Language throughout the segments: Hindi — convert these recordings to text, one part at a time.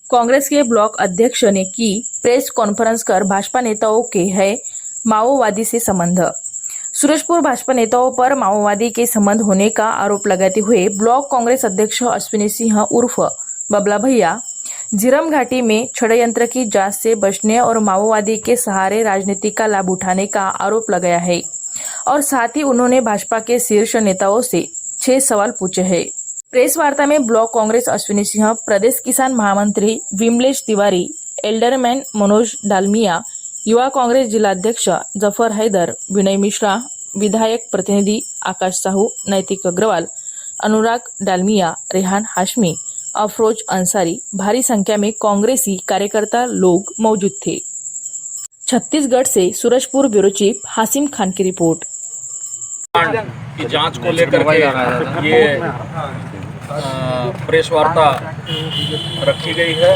कांग्रेस के ब्लॉक अध्यक्ष ने की प्रेस कॉन्फ्रेंस कर भाजपा नेताओं के है माओवादी से संबंध। सूरजपुर भाजपा नेताओं पर माओवादी के संबंध होने का आरोप लगाते हुए ब्लॉक कांग्रेस अध्यक्ष अश्विनी सिंह उर्फ बबला भैया झीरम घाटी में षड्यंत्र की जांच से बचने और माओवादी के सहारे राजनीति का लाभ उठाने का आरोप लगाया है और साथ ही उन्होंने भाजपा के शीर्ष नेताओं से 6 सवाल पूछे हैं। प्रेस वार्ता में ब्लॉक कांग्रेस अश्विनी सिंह, प्रदेश किसान महामंत्री विमलेश तिवारी, एल्डरमैन मनोज डालमिया, युवा कांग्रेस जिलाध्यक्ष जफर हैदर, विनय मिश्रा, विधायक प्रतिनिधि आकाश साहू, नैतिक अग्रवाल, अनुराग डालमिया, रेहान हाशमी, अफरोज अंसारी, भारी संख्या में कांग्रेसी कार्यकर्ता लोग मौजूद थे। छत्तीसगढ़ से सूरजपुर ब्यूरो चीफ हासिम खान की रिपोर्ट। की जांच को लेकर के ये प्रेस वार्ता रखी गई है।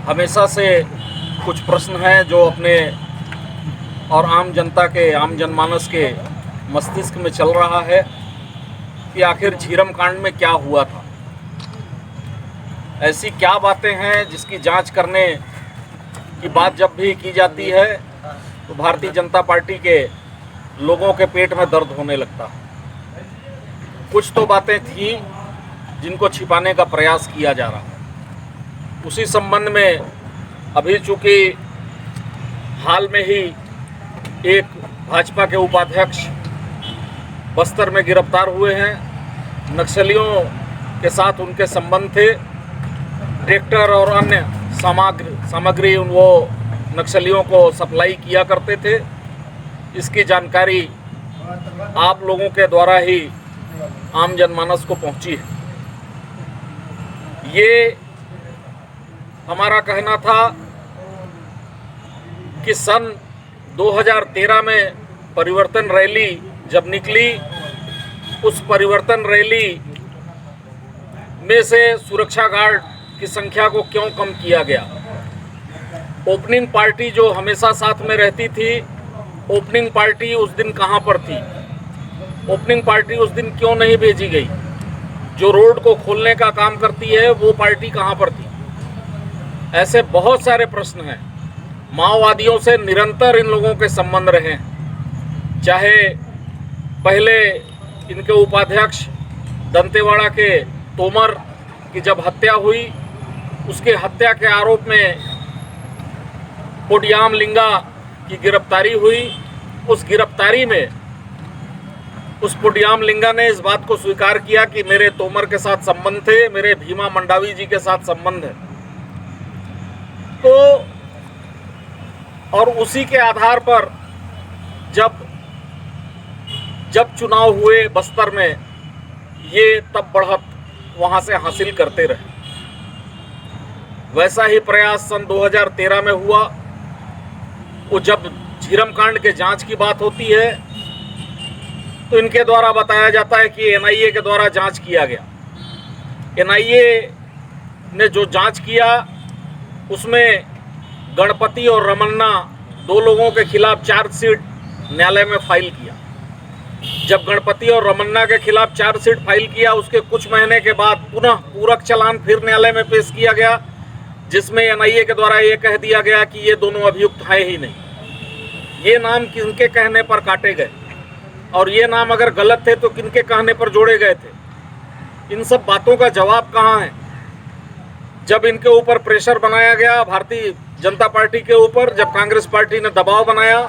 हमेशा से कुछ प्रश्न हैं जो अपने और आम जनता के, आम जनमानस के मस्तिष्क में चल रहा है कि आखिर झीरम कांड में क्या हुआ था। ऐसी क्या बातें हैं जिसकी जांच करने की बात जब भी की जाती है तो भारतीय जनता पार्टी के लोगों के पेट में दर्द होने लगता है। कुछ तो बातें थी जिनको छिपाने का प्रयास किया जा रहा है। उसी संबंध में अभी चूंकि हाल में ही एक भाजपा के उपाध्यक्ष बस्तर में गिरफ्तार हुए हैं। नक्सलियों के साथ उनके संबंध थे। ट्रैक्टर और अन्य सामग्री वो नक्सलियों को सप्लाई किया करते थे। इसकी जानकारी आप लोगों के द्वारा ही आम जनमानस को पहुंची है। ये हमारा कहना था कि सन 2013 में परिवर्तन रैली जब निकली, उस परिवर्तन रैली में से सुरक्षा गार्ड की संख्या को क्यों कम किया गया। ओपनिंग पार्टी जो हमेशा साथ में रहती थी, ओपनिंग पार्टी उस दिन कहां पर थी? ओपनिंग पार्टी उस दिन क्यों नहीं भेजी गई? जो रोड को खोलने का काम करती है वो पार्टी कहां पर थी? ऐसे बहुत सारे प्रश्न हैं। माओवादियों से निरंतर इन लोगों के संबंध रहे हैं। चाहे पहले इनके उपाध्यक्ष दंतेवाड़ा के तोमर की जब हत्या हुई, उसके हत्या के आरोप में पोडियाम लिंगा की गिरफ्तारी हुई। उस गिरफ्तारी में उस पोडियाम लिंगा ने इस बात को स्वीकार किया कि मेरे तोमर के साथ संबंध थे, मेरे भीमा मंडावी जी के साथ संबंध है। तो और उसी के आधार पर जब चुनाव हुए बस्तर में, ये तब बढ़त वहां से हासिल करते रहे। वैसा ही प्रयास सन 2013 में हुआ। वो जब झीरम कांड के जांच की बात होती है तो इनके द्वारा बताया जाता है कि एनआईए के द्वारा जांच किया गया। एनआईए ने जो जांच किया उसमें गणपति और रमन्ना, 2 लोगों के खिलाफ चार्जशीट न्यायालय में फाइल किया। जब गणपति और रमन्ना के खिलाफ चार्जशीट फाइल किया, उसके कुछ महीने के बाद पुनः पूरक चालान फिर न्यायालय में पेश किया गया, जिसमें एनआईए के द्वारा ये कह दिया गया कि ये दोनों अभियुक्त हैं ही नहीं। ये नाम किनके कहने पर काटे गए और ये नाम अगर गलत थे तो किनके कहने पर जोड़े गए थे? इन सब बातों का जवाब कहाँ है? जब इनके ऊपर प्रेशर बनाया गया भारतीय जनता पार्टी के ऊपर, जब कांग्रेस पार्टी ने दबाव बनाया,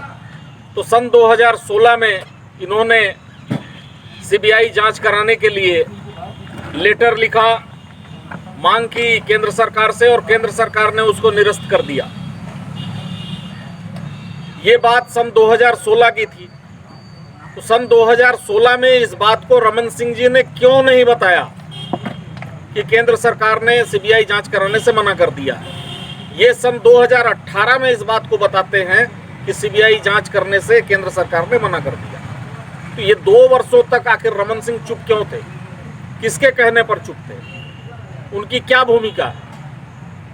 तो सन 2016 में इन्होंने सीबीआई जांच कराने के लिए लेटर लिखा, मांग की केंद्र सरकार से, और केंद्र सरकार ने उसको निरस्त कर दिया। ये बात सन 2016 की थी। तो सन 2016 में इस बात को रमन सिंह जी ने क्यों नहीं बताया कि केंद्र सरकार ने सीबीआई जांच कराने से मना कर दिया? ये सन 2018 में इस बात को बताते हैं कि सीबीआई जांच करने से केंद्र सरकार ने मना कर दिया। तो ये 2 वर्षों तक आखिर रमन सिंह चुप क्यों थे? किसके कहने पर चुप थे? उनकी क्या भूमिका है?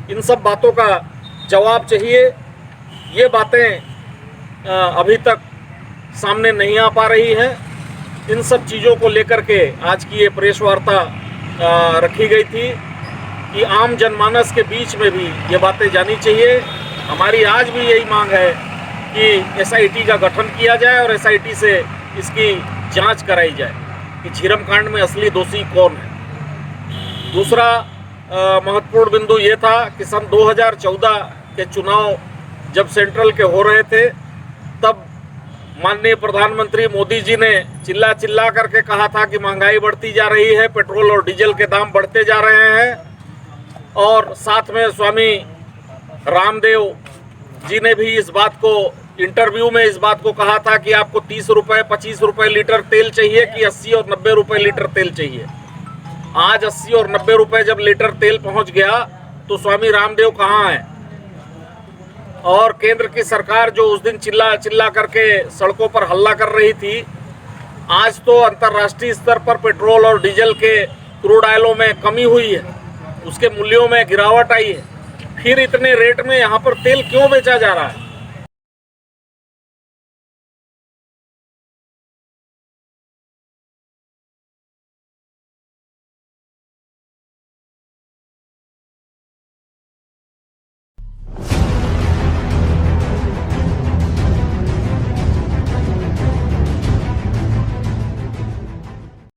इन सब बातों का जवाब चाहिए। ये बातें अभी तक सामने नहीं आ पा रही हैं। इन सब चीज़ों को लेकर के आज की ये प्रेस वार्ता रखी गई थी कि आम जनमानस के बीच में भी ये बातें जानी चाहिए। हमारी आज भी यही मांग है कि एसआईटी का गठन किया जाए और एसआईटी से इसकी जांच कराई जाए कि झीरम कांड में असली दोषी कौन है। दूसरा महत्वपूर्ण बिंदु ये था कि सन 2014 के चुनाव जब सेंट्रल के हो रहे थे, तब माननीय प्रधानमंत्री मोदी जी ने चिल्ला चिल्ला करके कहा था कि महंगाई बढ़ती जा रही है, पेट्रोल और डीजल के दाम बढ़ते जा रहे हैं। और साथ में स्वामी रामदेव जी ने भी इस बात को इंटरव्यू में इस बात को कहा था कि आपको 30 रुपये 25 रुपये लीटर तेल चाहिए कि 80 और 90 रुपये लीटर तेल चाहिए। आज 80 और 90 रुपये जब लीटर तेल पहुंच गया तो स्वामी रामदेव कहाँ हैं? और केंद्र की सरकार जो उस दिन चिल्ला चिल्ला करके सड़कों पर हल्ला कर रही थी, आज तो अंतर्राष्ट्रीय स्तर पर पेट्रोल और डीजल के क्रूड ऑयलों में कमी हुई है, उसके मूल्यों में गिरावट आई है, फिर इतने रेट में यहाँ पर तेल क्यों बेचा जा रहा है?